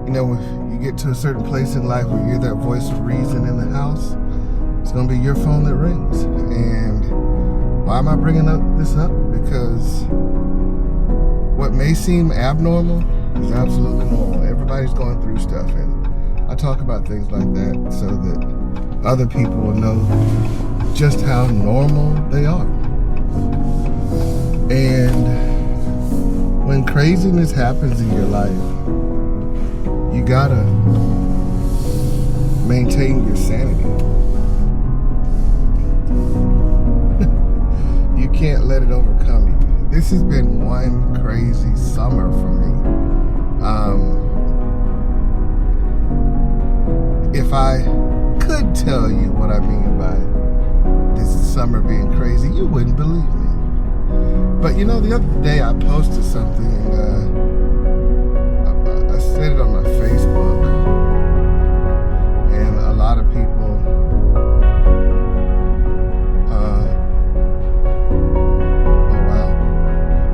You know, if you get to a certain place in life where you hear that voice of reason in the house, it's going to be your phone that rings. And why am I bringing this up? Because what may seem abnormal is absolutely normal. Everybody's going through stuff, and I talk about things like that so that other people will know just how normal they are. And when craziness happens in your life, you gotta maintain your sanity. You can't let it overcome you. This has been one crazy summer for me. If I could tell you what I mean by this summer being crazy, you wouldn't believe me. But you know, the other day I posted something, and I said it on my Facebook, and a lot of people oh wow,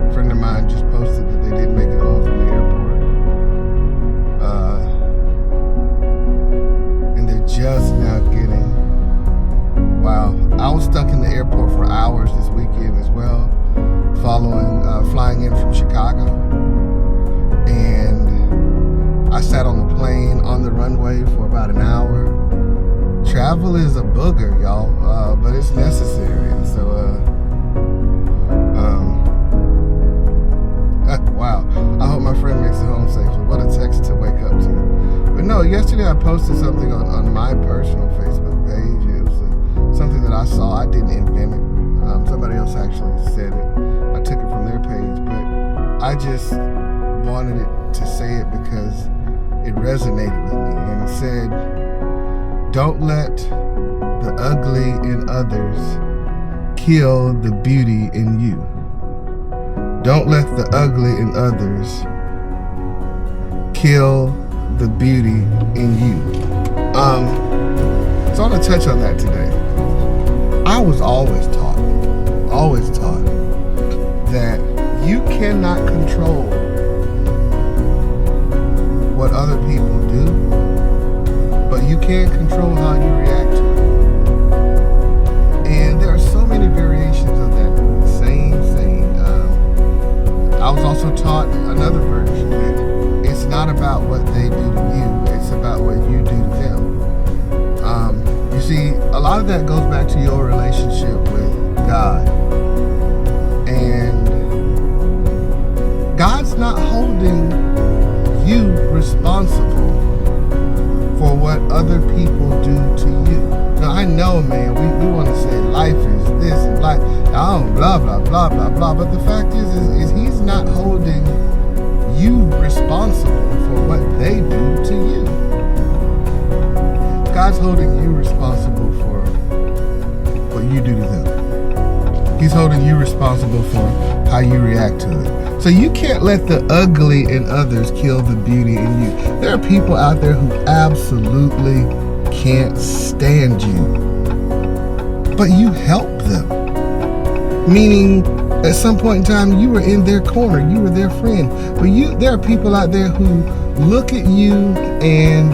a friend of mine just posted that they didn't make it home from the airport, and they're just now getting, wow, I was stuck in the airport for hours this weekend as well, flying in from Chicago, and I sat on the plane on the runway for about an hour. Travel is a booger, y'all, but it's necessary. And so, wow, I hope my friend makes it home safely. What a text to wake up to. But no, yesterday I posted something on my personal Facebook page. It was something that I saw. I didn't invent it. Somebody else actually said it. I took it from their page, but I just wanted it to say it because it resonated with me. And it said, don't let the ugly in others kill the beauty in you. Don't let the ugly in others kill the beauty in you. So I want to touch on that today. I was always taught that you cannot control what other people do, but you can control how you react to it. And there are so many variations of that same saying. I was also taught another version that it's not about what they do to you, it's about what you do to them. You see, a lot of that goes back to your relationship with God. And God's not holding you responsible for what other people do to you. Now, I know, man, we want to say life is this and life, oh, blah, blah, blah, blah, blah. But the fact is he's not holding you responsible for what they do to you. God's holding you responsible for what you do to them. He's holding you responsible for how you react to it. So you can't let the ugly in others kill the beauty in you. There are people out there who absolutely can't stand you, but you help them. Meaning, at some point in time, you were in their corner, you were their friend. But there are people out there who look at you and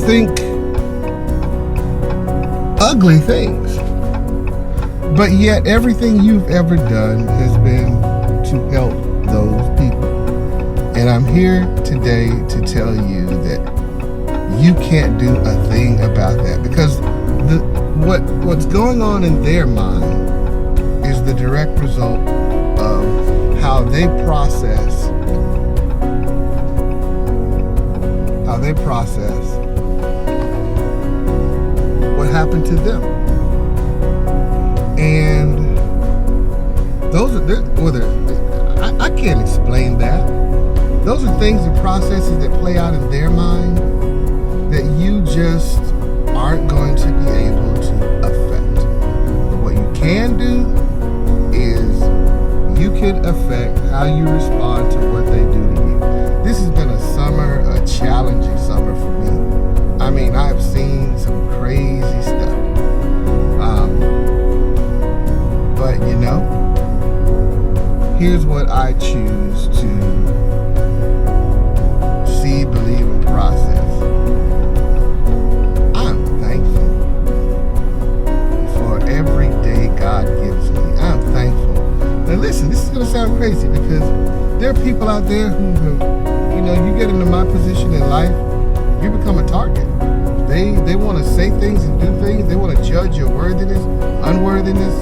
think ugly things. But yet everything you've ever done has been to help those people. And I'm here today to tell you that you can't do a thing about that, because what's going on in their mind is the direct result of how they process what happened to them. And those are, I can't explain that. Those are things and processes that play out in their mind that you just aren't going to be able to affect. But what you can do is you can affect how you respond to what they do to you. This has been a challenging summer for me. I mean, I've seen some crazy stuff. But you know, here's what I choose to see, believe, and out there who you get into my position in life, you become a target. They want to say things and do things. They want to judge your worthiness, unworthiness.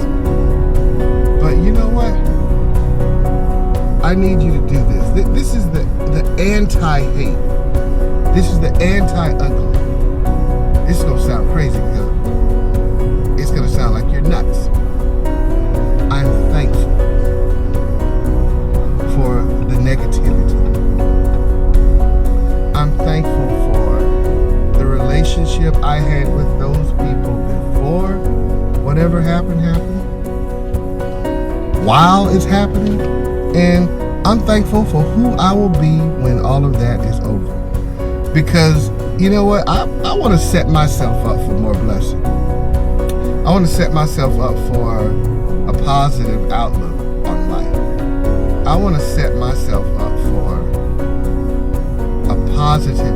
But you know what? I need you to do this. This is the anti-hate. This is the anti-ugly. This is going to sound crazy because it's going to sound like you're nuts. I'm thankful for the negativity. I'm thankful for the relationship I had with those people before whatever happened. While it's happening. And I'm thankful for who I will be when all of that is over. Because, you know what? I want to set myself up for more blessing. I want to set myself up for a positive outlook on life. I want to set myself up for a positive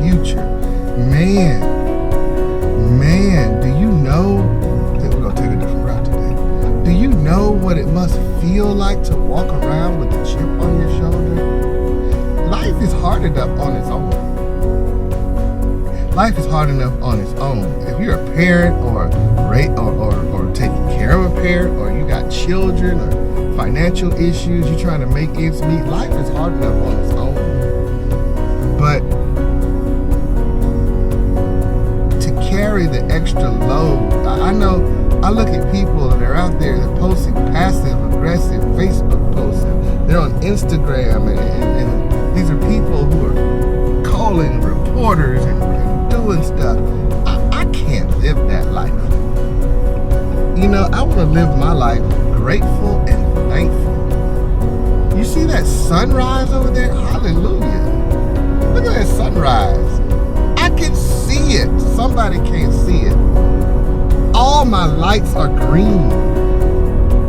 future. Man, do you know that we're going to take a different route today? Do you know what it must feel like to walk around with a chip on your shoulder? Life is hard enough on its own. Life is hard enough on its own. If you're a parent or taking care of a parent, or you got children or financial issues, you're trying to make ends meet, life is hard enough on its own. But to carry the extra load, I know, I look at people and they're out there, they're posting passive aggressive Facebook posts, and they're on Instagram, and these are people who are calling reporters and doing stuff. I can't live that life. I want to live my life grateful and thankful. You see that sunrise over there? Hallelujah. Look at that sunrise. I can see it. Somebody can't see it. All my lights are green.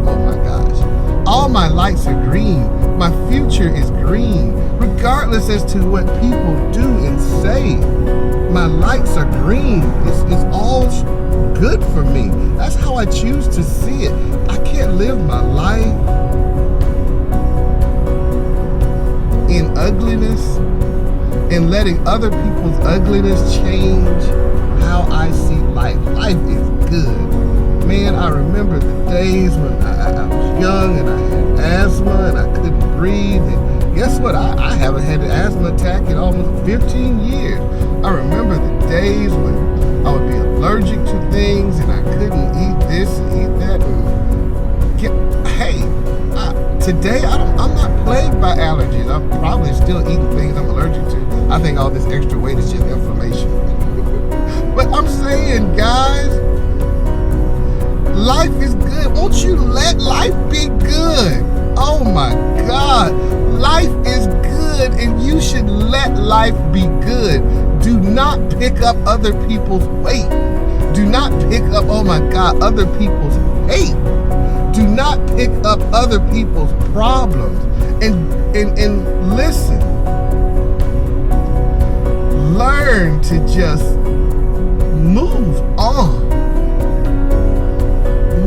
Oh my gosh. All my lights are green. My future is green. Regardless as to what people do and say, my lights are green. It's all good for me. That's how I choose to see it. I can't live my life in ugliness and letting other people's ugliness change how I see life. Life is good. Man, I remember the days when I was young and I had asthma and I couldn't breathe. And guess what? I haven't had an asthma attack in almost 15 years. I remember the days when I would be allergic to things and I couldn't eat this and eat that. Today I'm not plagued by allergies. I'm probably still eating things I'm allergic to. I think all this extra weight is just inflammation. But I'm saying, guys, life is good. Won't you let life be good? Oh my God. Life is good and you should let life be good. Do not pick up other people's weight. Do not pick up, oh my God, other people's hate. Do not pick up other people's problems. And listen. Learn to just move on.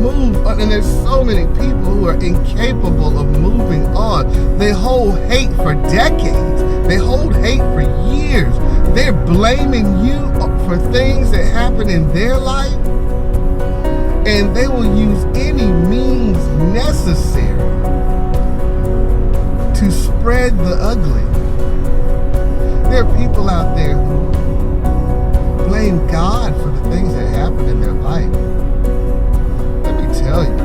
Move on. And there's so many people who are incapable of moving on. They hold hate for decades. They hold hate for years. They're blaming you for things that happen in their life. And they will use any means necessary to spread the ugly. There are people out there who blame God for the things that happen in their life. Let me tell you,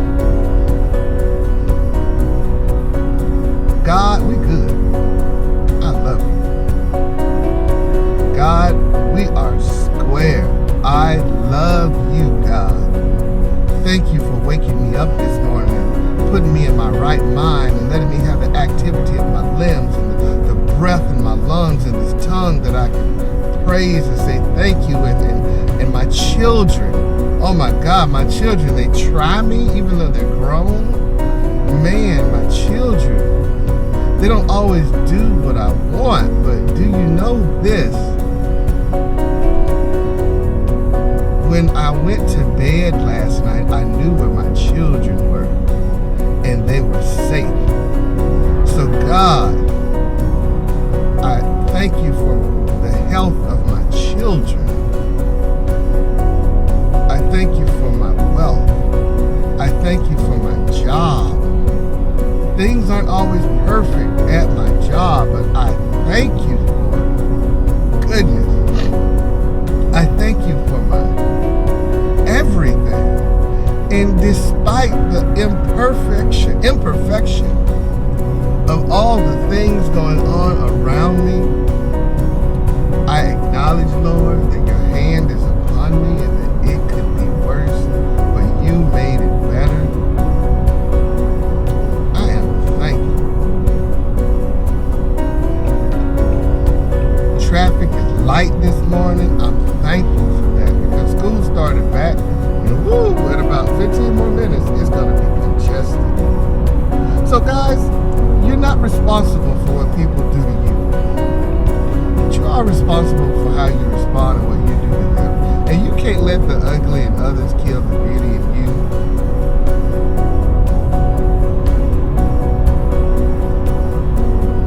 God, we good. I love you. God, we are square. I love you, God. Thank you for waking me up this morning, putting me in my right mind and letting me have the activity of my limbs and the breath in my lungs and this tongue that I can praise and say thank you with. And my children, oh my God, my children, they try me even though they're grown. Man, my children, they don't always do what I want, but do you know this? When I went to bed last night, I knew where my children were, and they were safe. So God, thank you for the health of my children. I thank you for my wealth. I thank you for my job. Things aren't always perfect at my job, but I thank you for goodness. I thank you for my everything. And despite the imperfection of all the things going on around me, I acknowledge, Lord, that your hand is upon me and that it could be worse, but you made it better. I am thankful. Traffic is light this morning. I'm thankful for that because school started back. And in about 15 more minutes, it's going to be congested. So guys, you're not responsible for what people do to you. But you are responsible for how you respond and what you do to them. And you can't let the ugly in others kill the beauty in you.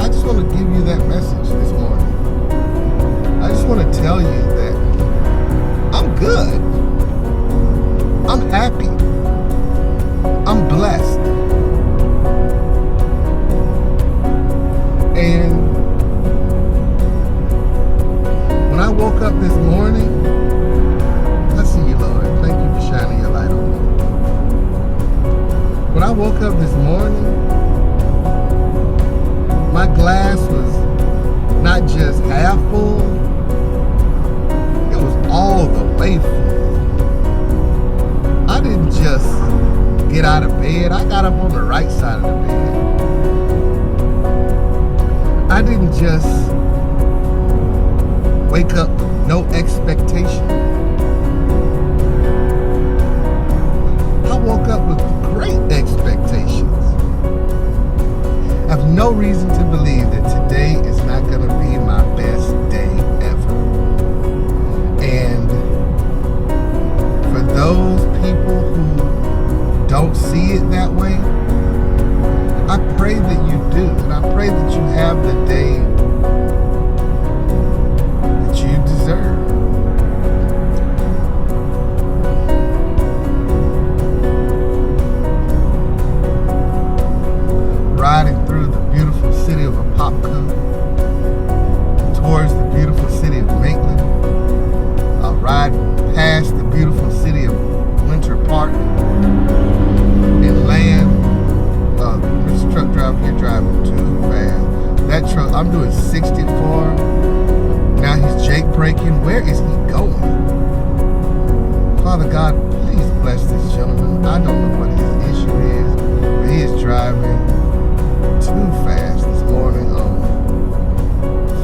I just want to give you that message this morning. I just want to tell you that I'm good. I'm happy. I'm blessed. And when I woke up this morning, I see you, Lord. Thank you for shining your light on me. When I woke up this morning, my glass was not just half full, it was all the way full. I didn't just get out of bed, I got up on the right side of the bed. I didn't just wake up with no expectation. I woke up with great expectations. I have no reason to believe that today is not going to be my best day ever. And for those people who don't see it that way, I pray that you do, and I pray that you have the day that you deserve. Riding through the beautiful city of Apopka towards the beautiful city of Maitland. I'll ride past the beautiful city of Winter Park and land. This truck driver here driving too fast. That truck, I'm doing 64. Now he's Jake braking. Where is he going? Father God, please bless this gentleman. I don't know what his issue is, but he is driving too fast this morning on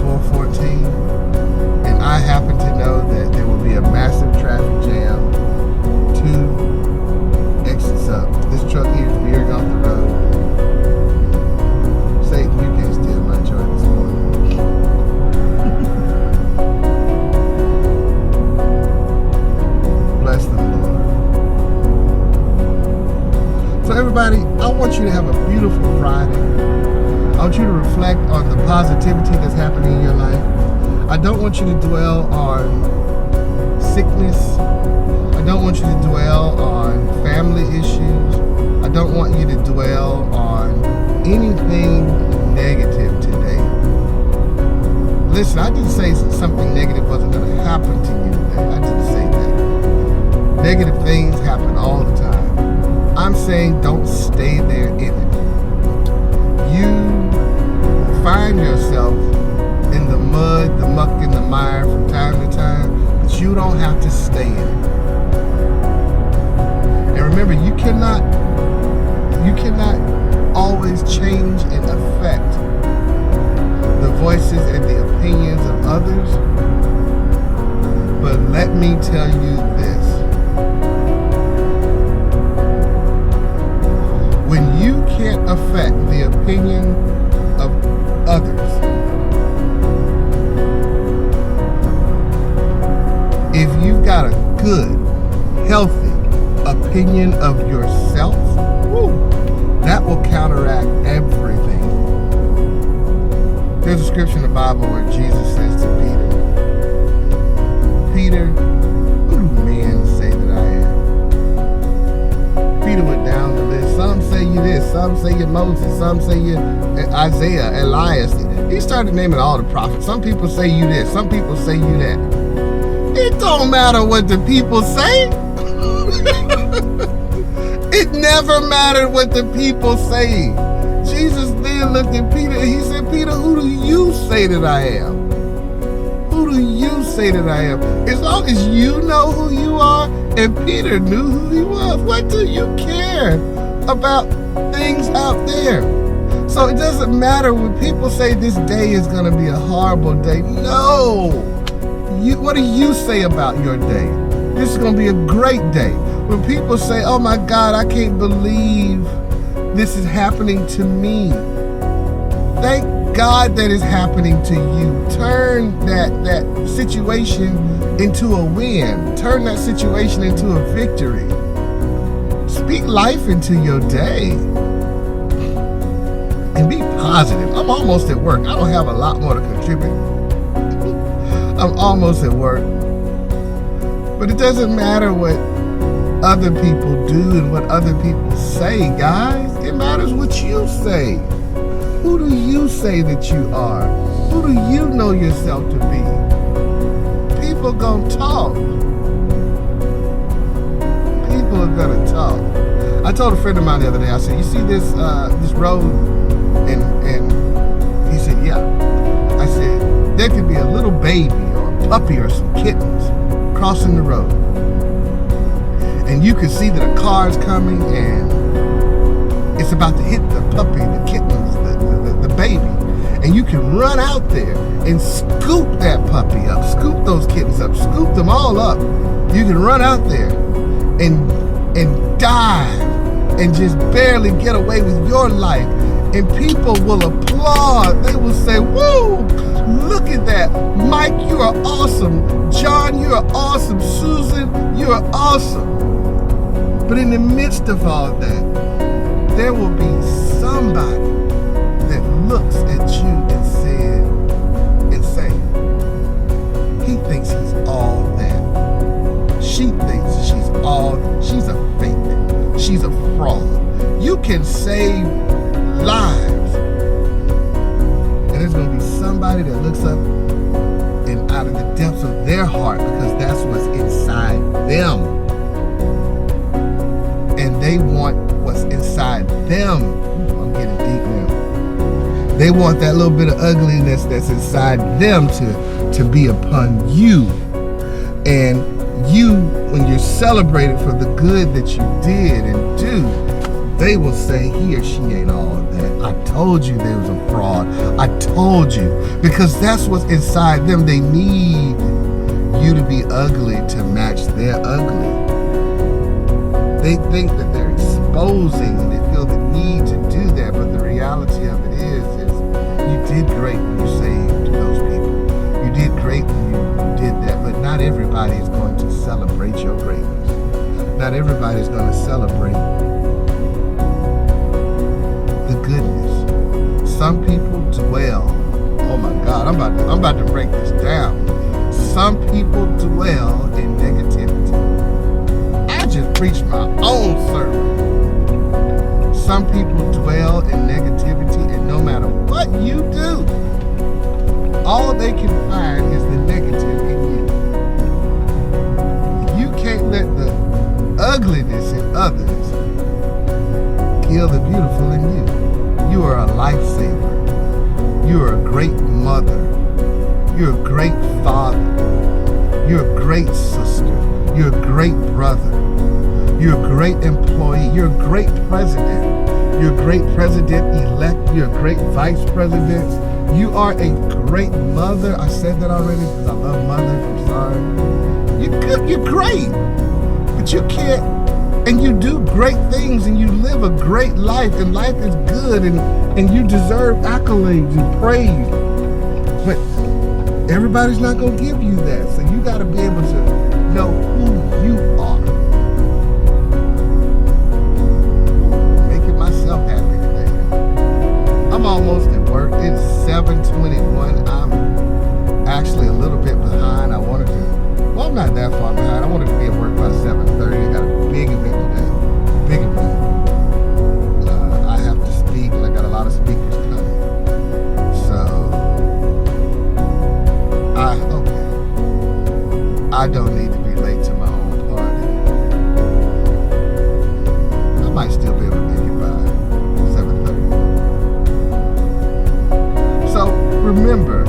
414. And I happen to know that there will be a massive traffic jam 2 exits up. This truck here is veering off the road. Satan, you can't steal my joy this morning. Bless them, Lord. So everybody, I want you to have a beautiful Friday. I want you to reflect on the positivity that's happening in your life. I don't want you to dwell on sickness. I don't want you to dwell on family issues. I don't want you to dwell on anything negative today. Listen, I didn't say something negative wasn't going to happen to you today. I didn't say that. Negative things happen all the time. I'm saying don't stay there in it. You will find yourself in the mud, the muck, and the mire from time to time, but you don't have to stay in it. And remember, you cannot always change and affect the voices and the opinions of others. But let me tell you this. When you can't affect the opinion of others, if you've got a good, healthy opinion of yourself, that will counteract everything. There's a scripture in the Bible where Jesus says to Peter, Peter, who do men say that I am? Peter went down the list. Some say you this, some say you Moses, some say you Isaiah, Elias. He started naming all the prophets. Some people say you this, some people say you that. It don't matter what the people say. It never mattered what the people say. Jesus then looked at Peter and he said, Peter, who do you say that I am? Who do you say that I am? As long as you know who you are, and Peter knew who he was, what do you care about things out there? So it doesn't matter when people say this day is going to be a horrible day. No. What do you say about your day? This is going to be a great day. When people say, oh my God, I can't believe this is happening to me. Thank God that it's happening to you. Turn that situation into a win. Turn that situation into a victory. Speak life into your day. And be positive. I'm almost at work. I don't have a lot more to contribute. I'm almost at work. But it doesn't matter what other people do and what other people say, guys. It matters what you say. Who do you say that you are? Who do you know yourself to be? People gonna talk. People are gonna talk. I told a friend of mine the other day, I said, you see this road? And he said, yeah. I said, there could be a little baby or a puppy or some kittens crossing the road. And you can see that a car's coming and it's about to hit the puppy, the kittens, the baby. And you can run out there and scoop that puppy up, scoop those kittens up, scoop them all up. You can run out there and dive and just barely get away with your life. And people will applaud. They will say, woo, look at that. Mike, you are awesome. John, you are awesome. Susan, you are awesome. But in the midst of all that, there will be somebody that looks at you and say, he thinks he's all that. She thinks she's a fake. She's a fraud. You can save lives. And there's going to be somebody that looks up and out of the depths of their heart, because that's what's inside them. And they want what's inside them. I'm getting deep now. They want that little bit of ugliness that's inside them to be upon you. And you, when you're celebrated for the good that you did and do, they will say he or she ain't all of that. I told you there was a fraud. I told you. Because that's what's inside them. They need you to be ugly to match their ugly. They think that they're exposing and they feel the need to do that. But the reality of it is you did great when you saved those people. You did great when you did that. But not everybody is going to celebrate your greatness. Not everybody is going to celebrate the goodness. Some people dwell. Oh my God, I'm about to break this down. Some people dwell in negativity. I just preached my own sermon. Some people dwell in negativity, and no matter what you do, all they can find is the negative in you. You can't let the ugliness in others kill the beautiful in you. You are a lifesaver. You are a great mother. You're a great father. You're a great sister. You're a great brother. You're a great employee. You're a great president. You're a great president-elect. You're a great vice president. You are a great mother. I said that already because I love mothers. I'm sorry. You're good. You're great. But you can't. And you do great things and you live a great life, and life is good, and you deserve accolades and praise. But everybody's not going to give you that. So you got to be able to know who you are. Making myself happy today. I'm almost at work. It's 7:21. I'm actually a little bit behind. I'm not that far behind. I wanted to be at work by 7:30. I got a big event today. Big event. I have to speak, and I got a lot of speakers coming. So, I don't need to be late to my own party. I might still be able to make it by 7:30. So, remember,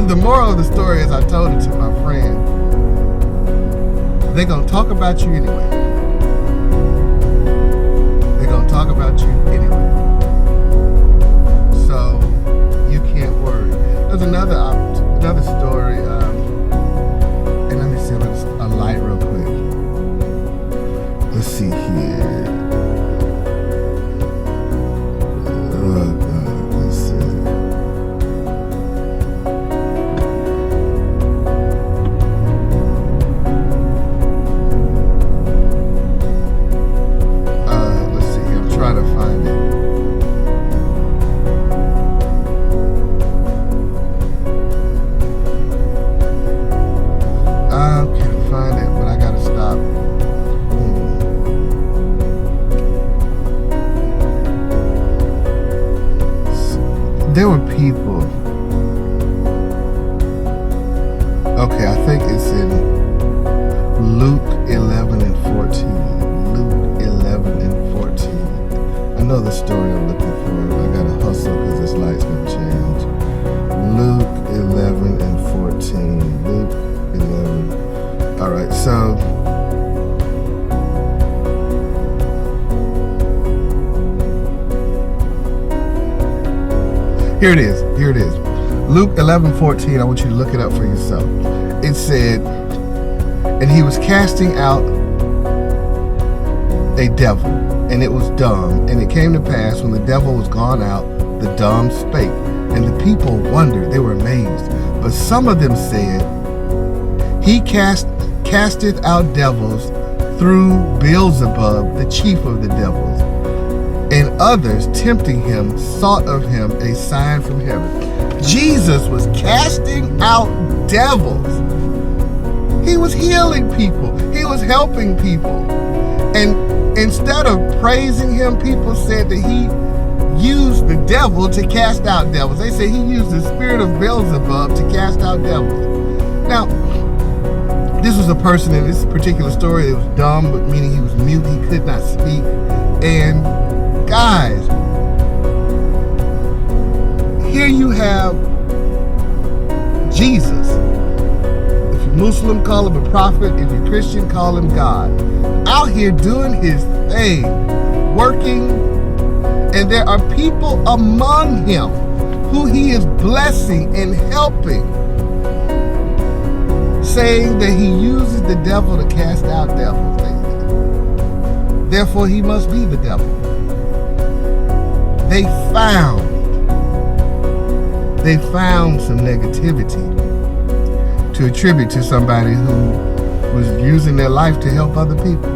the moral of the story is I told it to my friend. They're going to talk about you anyway. They're going to talk about you anyway. So, you can't worry. There's another story, and let me see if it's a light real quick. Let's see here. Let's see. There were people. Okay, I think it's in Luke 11 and 14. Luke 11 and 14. I know the story I'm looking for. I gotta hustle because this light's gonna change. Luke 11 and 14. Luke 11. All right, so. Here it is. Luke 11:14. I want you to look it up for yourself. It said, and he was casting out a devil, and it was dumb. And it came to pass, when the devil was gone out, the dumb spake. And the people wondered, they were amazed. But some of them said, he casteth out devils through Beelzebub, the chief of the devils. And others, tempting him, sought of him a sign from heaven. Jesus was casting out devils. He was healing people. He was helping people. And instead of praising him, people said that he used the devil to cast out devils. They say he used the spirit of Beelzebub to cast out devils. Now, this was a person in this particular story that was dumb, but meaning he was mute, he could not speak. And guys, here you have Jesus. If you're Muslim, call him a prophet. If you're Christian, call him God. Out here doing his thing, working, and there are people among him who he is blessing and helping, saying that he uses the devil to cast out devils. Therefore, he must be the devil. They found some negativity to attribute to somebody who was using their life to help other people.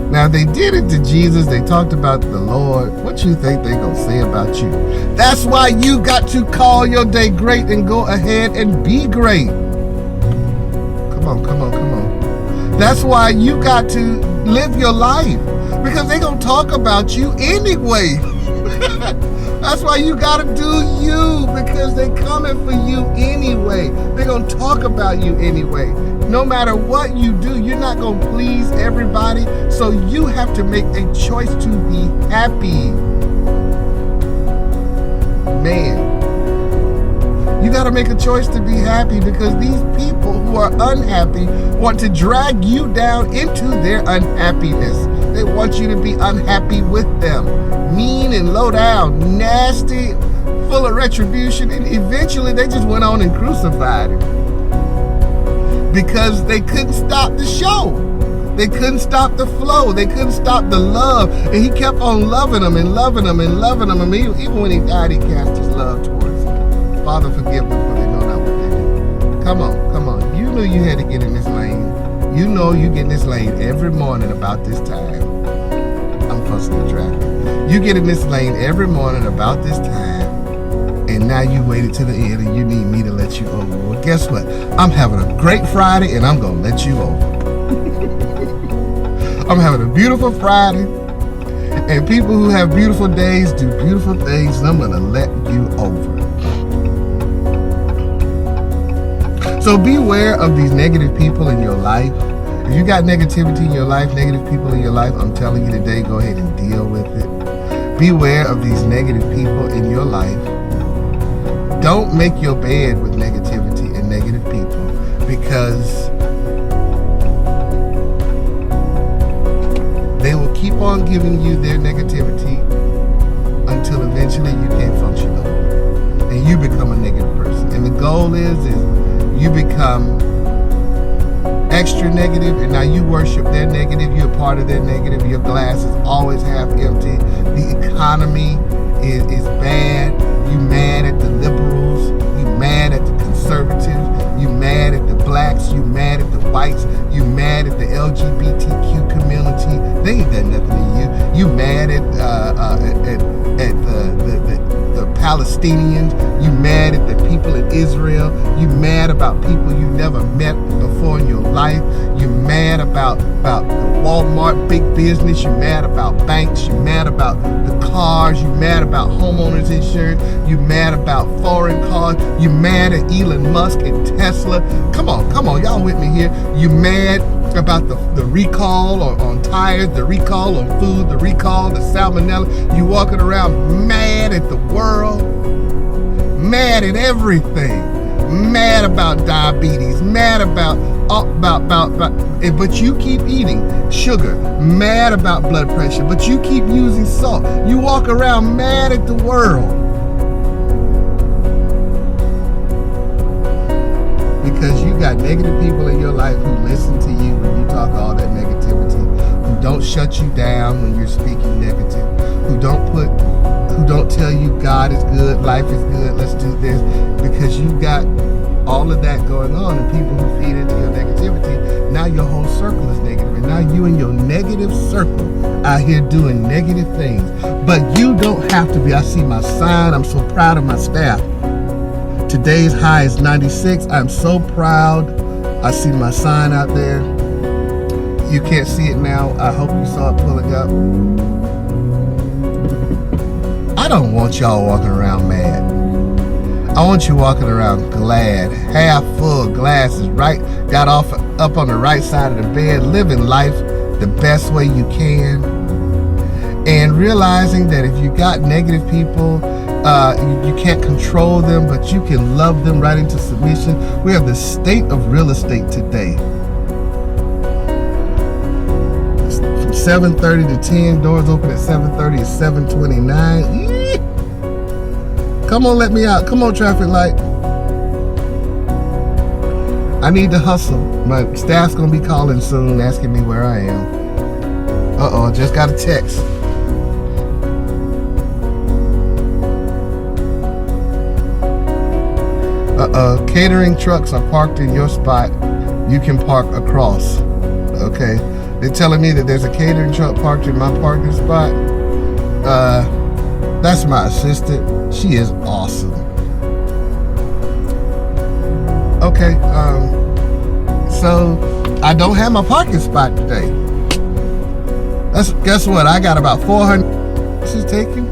Now, they did it to Jesus. They talked about the Lord. What you think they gonna say about you? That's why you got to call your day great and go ahead and be great. Come on. That's why you got to live your life, because they gonna talk about you anyway. That's why you gotta do you, because they coming for you anyway. They gonna talk about you anyway. No matter what you do, you're not gonna please everybody. So you have to make a choice to be happy. Man, you gotta make a choice to be happy, because these people who are unhappy want to drag you down into their unhappiness. They want you to be unhappy with them. Mean and low down, nasty, full of retribution, and eventually they just went on and crucified him. Because they couldn't stop the show. They couldn't stop the flow. They couldn't stop the love. And he kept on loving them and loving them and loving them. I mean, even when he died, he cast his love towards them. Father, forgive them, for they know not what they do. Come on. You knew you had to get in this lane. You know you get in this lane every morning about this time. I'm fussing the traffic. You get in this lane every morning about this time, and and now you waited to the end and you need me to let you over. Well, guess what? I'm having a great Friday and I'm going to let you over. I'm having a beautiful Friday, and people who have beautiful days do beautiful things, and I'm going to let you over. So beware of these negative people in your life. If you got negativity in your life, negative people in your life, I'm telling you today, go ahead and deal with it. Beware of these negative people in your life. Don't make your bed with negativity and negative people, because they will keep on giving you their negativity until eventually you can't function no more, and you become a negative person. And the goal is you become extra negative, and now you worship their negative. You're part of their negative. Your glass is always half empty. The economy is bad. You mad at the liberals. You mad at the conservatives. You mad at the blacks. You mad at the whites. You mad at the LGBTQ community. They ain't done nothing to you. You mad at the Palestinians. You mad at the people in Israel. You mad about people you never met before in your life. You mad about the Walmart big business. You mad about banks. You mad about the cars. You mad about homeowners insurance. You mad about foreign cars. You mad at Elon Musk and Tesla. Come on, y'all with me here. You mad about the recall on tires, the recall on food, the recall, the salmonella. You walking around mad at the world, mad at everything, mad about diabetes, mad about but you keep eating sugar, mad about blood pressure, but you keep using salt. You walk around mad at the world because you got negative people in your life who listen to you when you talk all that negativity, who don't shut you down when you're speaking negative, who don't tell you God is good, life is good, let's do this, because you got all of that going on, and people who feed into your negativity, now your whole circle is negative, and now you and your negative circle out here doing negative things. But you don't have to be. I see my sign. I'm so proud of my staff. Today's high is 96. I'm so proud. I see my sign out there. You can't see it now. I hope you saw it pulling up. I don't want y'all walking around mad. I want you walking around glad, half full glasses, right? Got up on the right side of the bed, living life the best way you can, and realizing that if you got negative people, you can't control them, but you can love them right into submission. We have the state of real estate today. From 7:30 to 10, doors open at 7:30 to 7:29. Come on, let me out. Come on, traffic light. I need to hustle. My staff's going to be calling soon, asking me where I am. Uh-oh, just got a text. Catering trucks are parked in your spot. You can park across. Okay. They're telling me that there's a catering truck parked in my parking spot. That's my assistant. She is awesome. Okay, so I don't have my parking spot today. Guess what? I got about 400 she's taking.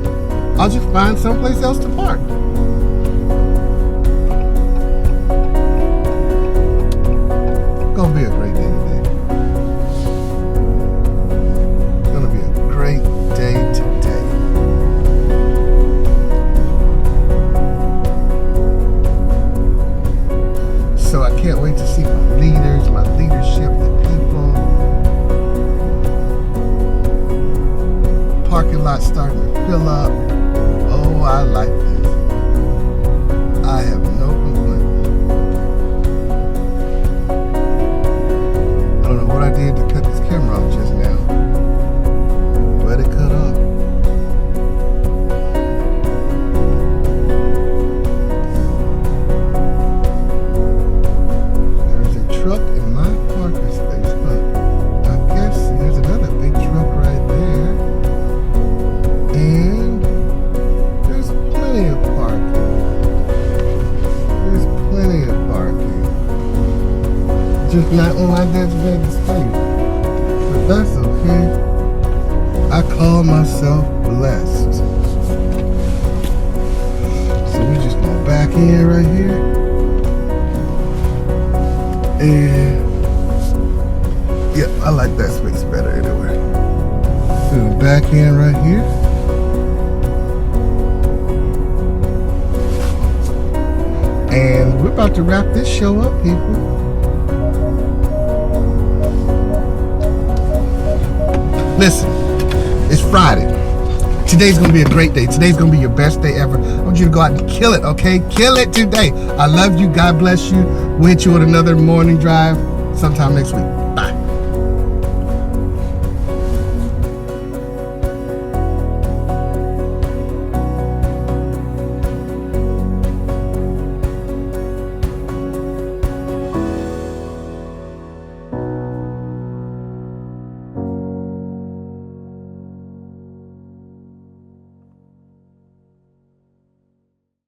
I'll just find someplace else to park. Gonna be a great day today. Gonna be a great day today. So I can't wait to see my leaders, my leadership, the people. Parking lot starting to fill up. Oh, I like this. I have no complaints. I don't know what I did to cut this camera off just now, but it cut off. There's a truck in my parking space. Look, I guess there's another big truck right there. And there's plenty of parking. just not on my designated space. But that's okay. I call myself blessed. So we just go back in right here. And yeah, I like that space better anyway. So the back end right here. And we're about to wrap this show up, people. Listen, it's Friday. Today's gonna be a great day. Today's gonna be your best day ever. I want you to go out and kill it, okay? Kill it today. I love you. God bless you. We'll hit you with another morning drive sometime next week.